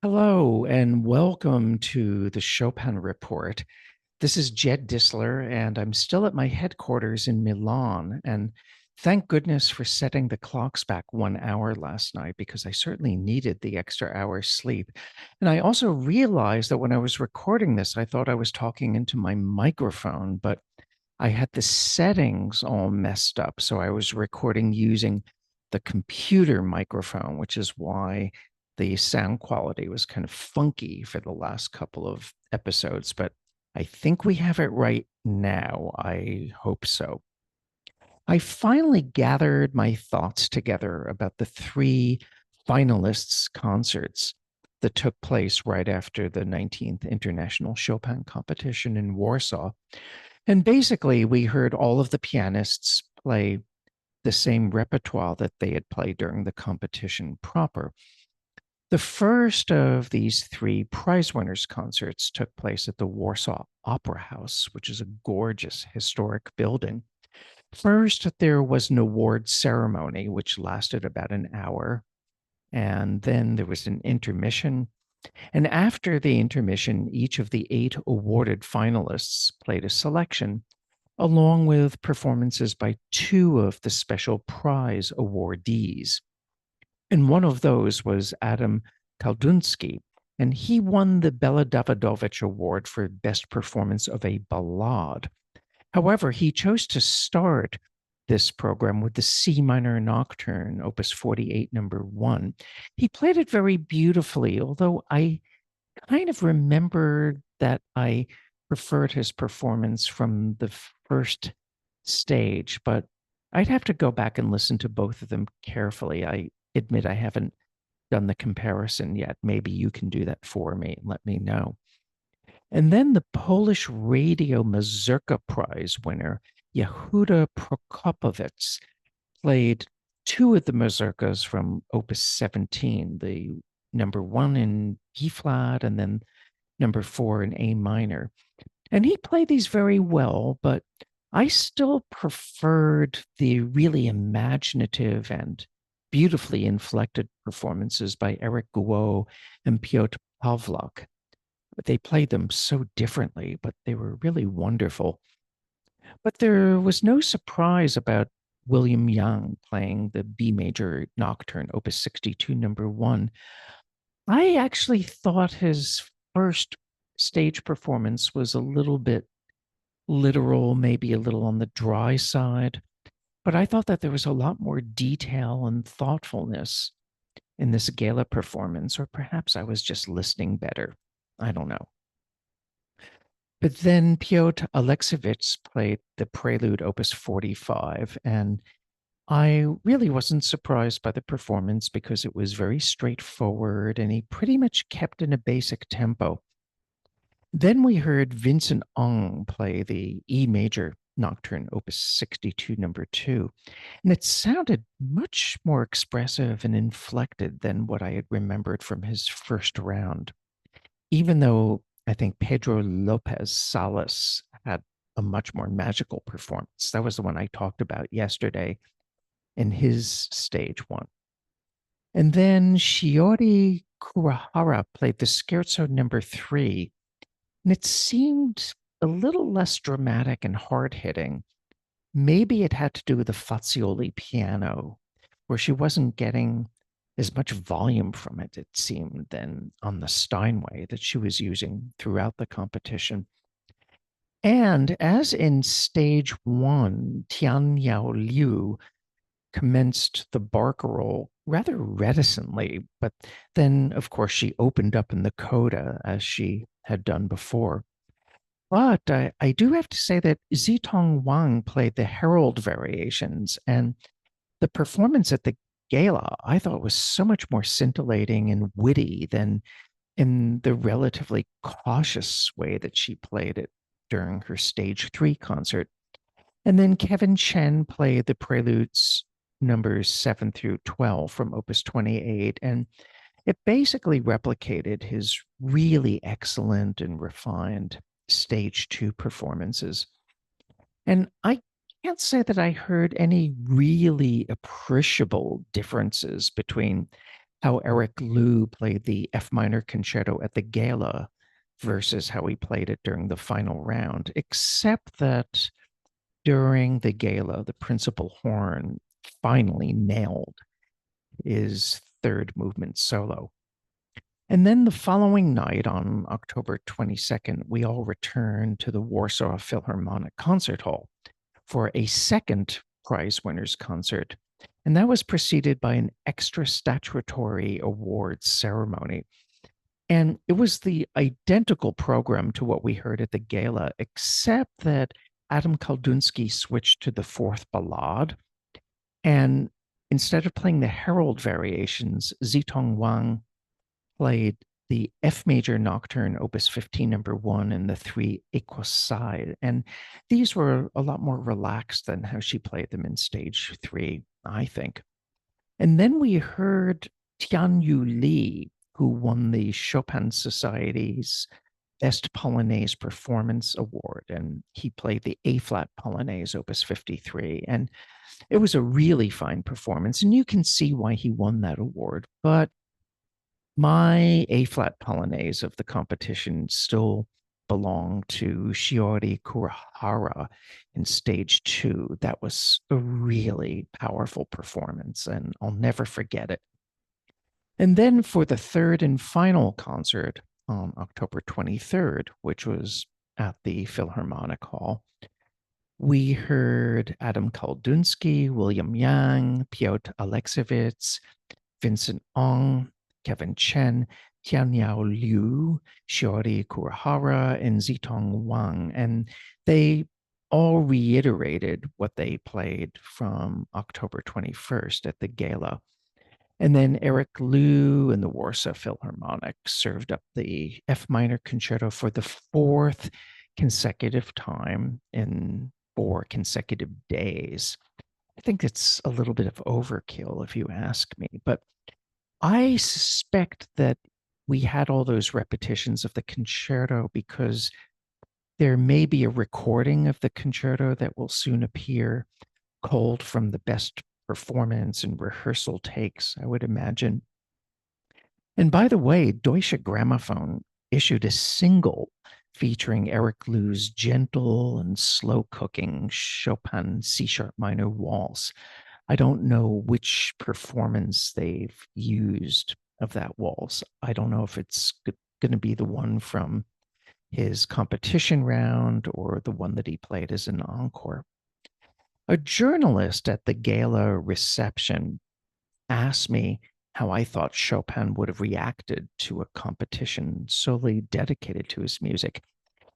Hello and welcome to the Chopin Report. This is Jed Distler, and I'm still at my headquarters in Milan. And thank goodness for setting the clocks back 1 hour last night because I certainly needed the extra hour's sleep. And I also realized that when I was recording this, I thought I was talking into my microphone, but I had the settings all messed up. So I was recording using the computer microphone, which is why the sound quality was kind of funky for the last couple of episodes. But I think we have it right now. I hope so. I finally gathered my thoughts together about the three finalists' concerts that took place right after the 19th International Chopin Competition in Warsaw. And basically, we heard all of the pianists play the same repertoire that they had played during the competition proper. The first of these three prize winners' concerts took place at the Warsaw Opera House, which is a gorgeous historic building. First, there was an award ceremony, which lasted about an hour. And then there was an intermission. And after the intermission, each of the 8 awarded finalists played a selection, along with performances by 2 of the special prize awardees. And one of those was Adam Kaldunsky, and he won the Bela Davidovich Award for Best Performance of a Ballade. However, he chose to start this program with the C minor nocturne, Opus 48, number 1. He played it very beautifully, although I kind of remembered that I preferred his performance from the first stage, but I'd have to go back and listen to both of them carefully. I admit I haven't done the comparison yet. Maybe you can do that for me and let me know. And then the Polish Radio Mazurka Prize winner, Yehuda Prokopovich, played 2 of the mazurkas from Opus 17, the number 1 in B flat and then number 4 in A minor. And he played these very well, but I still preferred the really imaginative and beautifully inflected performances by Eric Guo and Piotr Pawlak. They played them so differently, but they were really wonderful. But there was no surprise about William Young playing the B major nocturne, Opus 62, number 1. I actually thought his first stage performance was a little bit literal, maybe a little on the dry side, but I thought that there was a lot more detail and thoughtfulness in this gala performance, or perhaps I was just listening better. I don't know. But then Piotr Alexievich played the Prelude Opus 45, and I really wasn't surprised by the performance because it was very straightforward and he pretty much kept in a basic tempo. Then we heard Vincent Ong play the E major nocturne, Opus 62, number 2, and it sounded much more expressive and inflected than what I had remembered from his first round, even though I think Pedro Lopez Salas had a much more magical performance. That was the one I talked about yesterday in his stage 1. And then Shiori Kurahara played the Scherzo number 3, and it seemed a little less dramatic and hard-hitting. Maybe it had to do with the Fazioli piano, where she wasn't getting as much volume from it, it seemed, than on the Steinway that she was using throughout the competition. And as in stage 1, Tian Yao Liu commenced the barcarolle rather reticently, but then, of course, she opened up in the coda as she had done before. But I do have to say that Zitong Wang played the Herald variations, and the performance at the gala I thought was so much more scintillating and witty than in the relatively cautious way that she played it during her stage 3 concert. And then Kevin Chen played the preludes numbers 7 through 12 from Opus 28. And it basically replicated his really excellent and refined stage 2 performances. And I can't say that I heard any really appreciable differences between how Eric Liu played the F minor concerto at the gala versus how he played it during the final round, except that during the gala, the principal horn finally nailed his third movement solo. And then the following night, on October 22nd, we all returned to the Warsaw Philharmonic Concert Hall for a second prize winners concert. And that was preceded by an extra statutory awards ceremony. And it was the identical program to what we heard at the gala, except that Adam Kaldunsky switched to the fourth ballade. And instead of playing the Herald variations, Zitong Wang played the F major nocturne, opus 15, number 1, and the 3 Equusade. And these were a lot more relaxed than how she played them in stage 3, I think. And then we heard Tianyu Li, who won the Chopin Society's Best Polonaise Performance Award, and he played the A-flat Polonaise, opus 53. And it was a really fine performance, and you can see why he won that award. But my A-flat Polonaise of the competition still belonged to Shiori Kurihara in stage 2. That was a really powerful performance, and I'll never forget it. And then for the third and final concert on October 23rd, which was at the Philharmonic Hall, we heard Adam Kaldunsky, William Yang, Piotr Alexievich, Vincent Ong, Kevin Chen, Tianyao Liu, Shiori Kurihara, and Zitong Wang. And they all reiterated what they played from October 21st at the gala. And then Eric Liu and the Warsaw Philharmonic served up the F minor concerto for the fourth consecutive time in 4 consecutive days. I think it's a little bit of overkill, if you ask me, but I suspect that we had all those repetitions of the concerto because there may be a recording of the concerto that will soon appear, culled from the best performance and rehearsal takes, I would imagine. And by the way, Deutsche Gramophone issued a single featuring Eric Liu's gentle and slow cooking Chopin C-sharp minor waltz. I don't know which performance they've used of that waltz. I don't know if it's going to be the one from his competition round or the one that he played as an encore. A journalist at the gala reception asked me how I thought Chopin would have reacted to a competition solely dedicated to his music.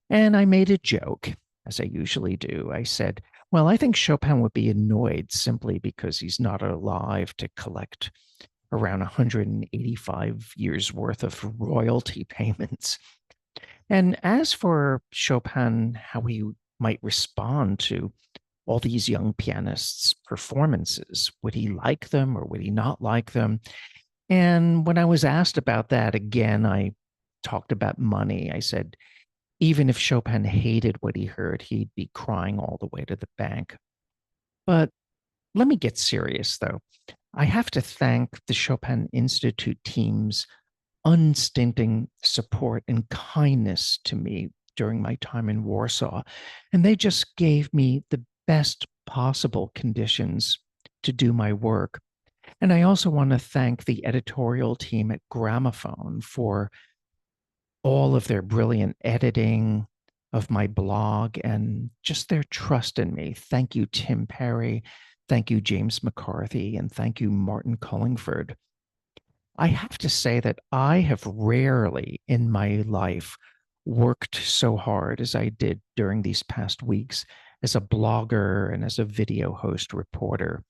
And I made a joke, as I usually do. I said, well, I think Chopin would be annoyed simply because he's not alive to collect around 185 years worth of royalty payments. And as for Chopin, how he might respond to all these young pianists' performances, would he like them or would he not like them? And when I was asked about that again, I talked about money. I said, even if Chopin hated what he heard, he'd be crying all the way to the bank. But let me get serious, though. I have to thank the Chopin Institute team's unstinting support and kindness to me during my time in Warsaw. And they just gave me the best possible conditions to do my work. And I also want to thank the editorial team at Gramophone for all of their brilliant editing of my blog and just their trust in me. Thank you, Tim Perry. Thank you, James McCarthy. And thank you, Martin Cullingford. I have to say that I have rarely in my life worked so hard as I did during these past weeks as a blogger and as a video host reporter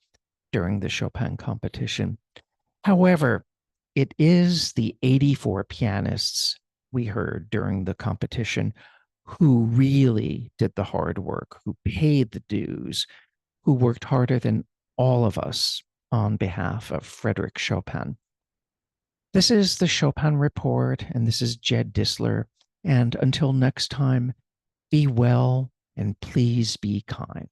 during the Chopin competition. However, it is the 84 pianists we heard during the competition who really did the hard work, who paid the dues, who worked harder than all of us on behalf of Frédéric Chopin. This is the Chopin Report, and this is Jed Distler. And until next time, be well and please be kind.